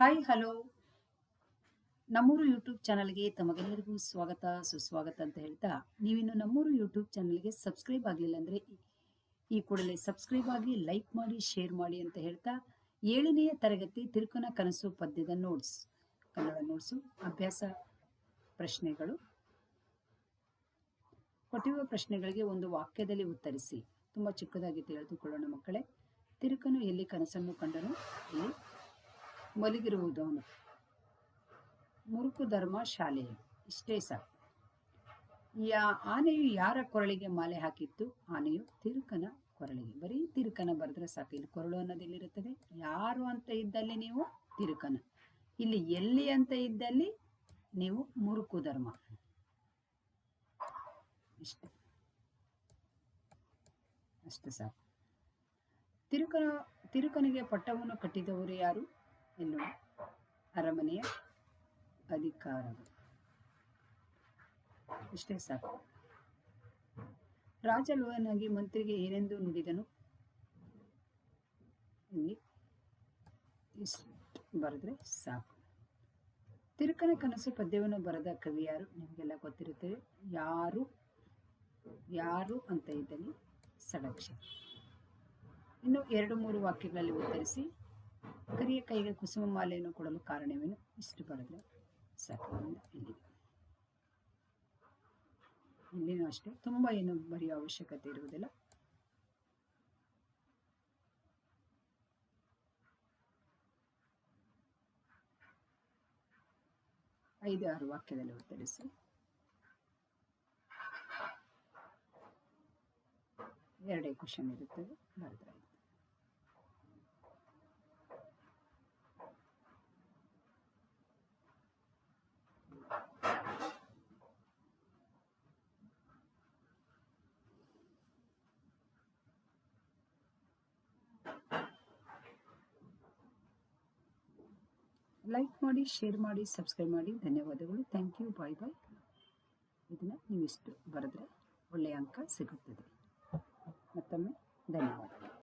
Hi hello ನಮ್ಮೂರು YouTube ಚಾನಲ್ಗೆ ತಮಗೆಲ್ಲರಿಗೂ ಸ್ವಾಗತ ಸುಸ್ವಾಗತ ಅಂತ ಹೇಳ್ತಾ ನೀವಿನ್ನು ನಮ್ಮೂರು ಯೂಟ್ಯೂಬ್ ಚಾನಲ್ಗೆ ಸಬ್ಸ್ಕ್ರೈಬ್ ಆಗಲಿಲ್ಲ ಅಂದರೆ ಈ ಕೂಡಲೇ ಸಬ್ಸ್ಕ್ರೈಬ್ ಆಗಿ ಲೈಕ್ ಮಾಡಿ ಶೇರ್ ಮಾಡಿ ಅಂತ ಹೇಳ್ತಾ 7ನೆಯ ತರಗತಿ ತಿರುಕನ ಕನಸು ಪದ್ಯದ ನೋಟ್ಸ್ ಕನ್ನಡ ನೋಟ್ಸು ಅಭ್ಯಾಸ ಪ್ರಶ್ನೆಗಳು ಕೊಟ್ಟಿರುವ ಪ್ರಶ್ನೆಗಳಿಗೆ ಒಂದು ವಾಕ್ಯದಲ್ಲಿ ಉತ್ತರಿಸಿ. ತುಂಬ ಚಿಕ್ಕದಾಗಿ ತಿಳಿದುಕೊಳ್ಳೋಣ ಮಕ್ಕಳೇ. ತಿರುಕನು ಎಲ್ಲಿ ಕನಸನ್ನು ಕಂಡನು? ಇಲ್ಲಿ ಮಲಗಿರುವುದವನು ಮುರುಕು ಧರ್ಮ ಶಾಲೆಯಲ್ಲಿ. ಇಷ್ಟೇ ಸಾಕು. ಆನೆಯು ಯಾರ ಕೊರಳಿಗೆ ಮಾಲೆ ಹಾಕಿತ್ತು? ಆನೆಯು ತಿರುಕನ ಕೊರಳಿಗೆ. ಬರೀ ತಿರುಕನ ಬರೆದ್ರೆ ಸಾಕು. ಇಲ್ಲಿ ಕೊರಳು ಅನ್ನೋದು ಎಲ್ಲಿರುತ್ತದೆ? ಯಾರು ಅಂತ ಇದ್ದಲ್ಲಿ ನೀವು ತಿರುಕನ, ಇಲ್ಲಿ ಎಲ್ಲಿ ಅಂತ ಇದ್ದಲ್ಲಿ ನೀವು ಮುರುಕು ಧರ್ಮ. ಅಷ್ಟೇ ಸಾಕು. ತಿರುಕನಿಗೆ ಪಟ್ಟವನ್ನು ಕಟ್ಟಿದವರು ಯಾರು? ಎಲ್ಲೋ ಅರಮನೆಯ ಅಧಿಕಾರಗಳು. ಇಷ್ಟೇ ಸಾಕು. ರಾಜಲೋಹನಾಗಿ ಮಂತ್ರಿಗೆ ಏನೆಂದು ನುಡಿದನು? ಇಲ್ಲಿ ಇಷ್ಟು ಬರೆದ್ರೆ ಸಾಕು. ತಿರುಕನ ಕನಸು ಪದ್ಯವನ್ನು ಬರೆದ ಕವಿ ಯಾರು? ನಿಮಗೆಲ್ಲ ಗೊತ್ತಿರುತ್ತದೆ. ಯಾರು ಅಂತ ಇದ್ದಲ್ಲಿ ಷಡಕ್ಷರ. ಇನ್ನು 2-3 ವಾಕ್ಯಗಳಲ್ಲಿ ಉತ್ತರಿಸಿ. ಕರಿಯ ಕೈಗೆ ಕುಸುಮ ಮಾಲೆಯನ್ನು ಕೊಡಲು ಕಾರಣವೇನು? ಇಷ್ಟು ಬರೆದ್ರೆ ಸಾಕು. ಇಲ್ಲಿನೂ ಅಷ್ಟೇ, ತುಂಬ ಏನು ಬರೆಯೋ ಅವಶ್ಯಕತೆ ಇರುವುದಿಲ್ಲ. ಐದು 6 ವಾಕ್ಯದಲ್ಲಿ ಉತ್ತರಿಸಿ. 2 ಕ್ವಶನ್ ಇರುತ್ತದೆ, ಬರೆದ್ರೆ ಆಯ್ತು. ಲೈಕ್ ಮಾಡಿ, ಶೇರ್ ಮಾಡಿ, ಸಬ್ಸ್ಕ್ರೈಬ್ ಮಾಡಿ. ಧನ್ಯವಾದಗಳು. Thank you. Bye bye. ಇದನ್ನು ನೀವಿಷ್ಟು ಬರೆದ್ರೆ ಒಳ್ಳೆಯ ಅಂಕ ಸಿಗುತ್ತದೆ. ಮತ್ತೊಮ್ಮೆ ಧನ್ಯವಾದಗಳು.